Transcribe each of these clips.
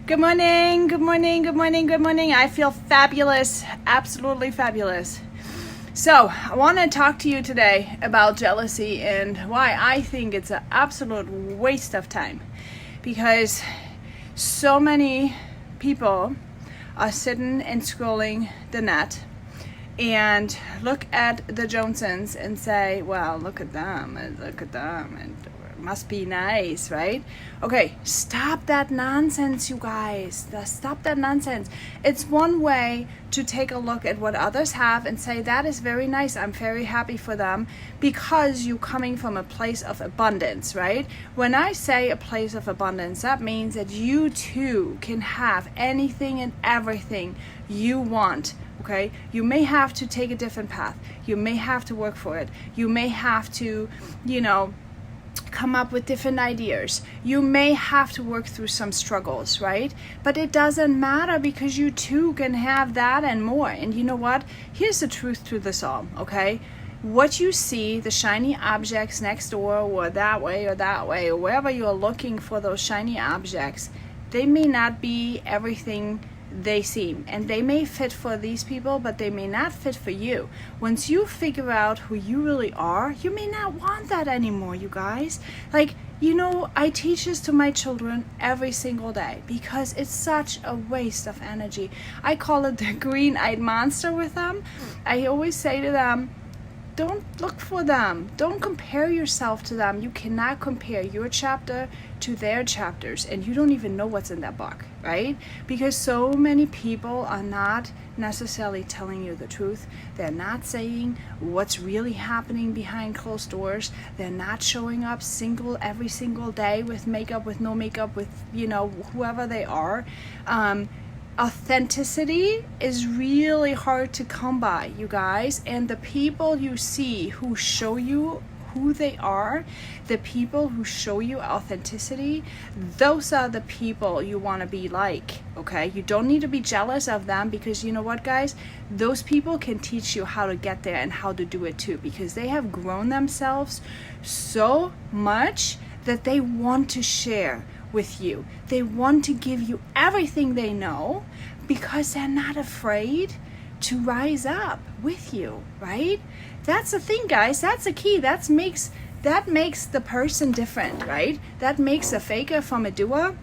Good morning, good morning, good morning, good morning. I feel fabulous, absolutely fabulous. So, I want to talk to you today about jealousy and why I think it's an absolute waste of time. Because so many people are sitting and scrolling the net and look at the Jonesons and say, well, look at them, and it must be nice, right? Okay, stop that nonsense, you guys. Stop that nonsense. It's one way to take a look at what others have and say, that is very nice, I'm very happy for them, because you're coming from a place of abundance, right? When I say a place of abundance, that means that you too can have anything and everything you want. Okay, you may have to take a different path. You may have to work for it. You may have to, come up with different ideas. You may have to work through some struggles, right? But it doesn't matter, because you too can have that and more. And you know what? Here's the truth to this all, okay? What you see, the shiny objects next door, or that way, or wherever you're looking for those shiny objects, they may not be everything they seem, and they may fit for these people, but they may not fit for you. Once you figure out who you really are, you may not want that anymore, you guys. I teach this to my children every single day because it's such a waste of energy. I call it the green-eyed monster with them. I always say to them, don't look for them. Don't compare yourself to them. You cannot compare your chapter to their chapters, and you don't even know what's in that book, right? Because so many people are not necessarily telling you the truth. They're not saying what's really happening behind closed doors. They're not showing up every single day with makeup, with no makeup, with whoever they are. Authenticity is really hard to come by, you guys, and the people you see who show you who they are, the people who show you authenticity, those are the people you want to be like, okay? You don't need to be jealous of them, because you know what, guys? Those people can teach you how to get there and how to do it too, because they have grown themselves so much that they want to share with you. They want to give you everything they know, because they're not afraid to rise up with you, right? That's the thing, guys. That's the key. That makes the person different, right? That makes a faker from a doer.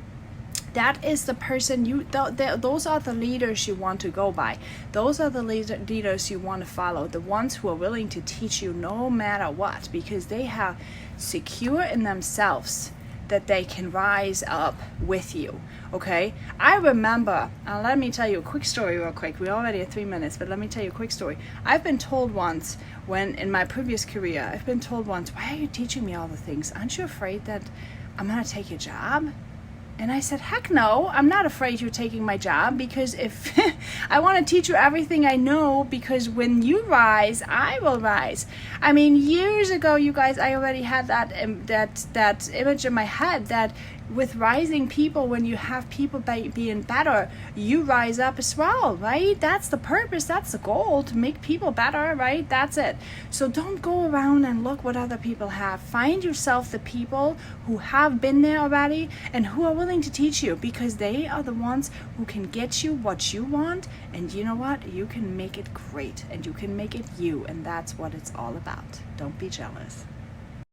That is the person those are the leaders you want to go by. Those are the leaders you want to follow. The ones who are willing to teach you no matter what, because they have secure in themselves that they can rise up with you, okay? I remember, let me tell you a quick story real quick. We're already at 3 minutes, but let me tell you a quick story. I've been told once, when in my previous career, why are you teaching me all the things? Aren't you afraid that I'm gonna take your job? And I said, heck no, I'm not afraid you're taking my job, because if I want to teach you everything I know, because when you rise, I will rise. I mean, years ago, you guys, I already had that image in my head that with rising people, when you have people being better, you rise up as well, right? That's the purpose, that's the goal, to make people better, right? That's it. So don't go around and look what other people have. Find yourself the people who have been there already and who are willing to teach you, because they are the ones who can get you what you want. And you know what? You can make it great, and you can make it you, and that's what it's all about. Don't be jealous.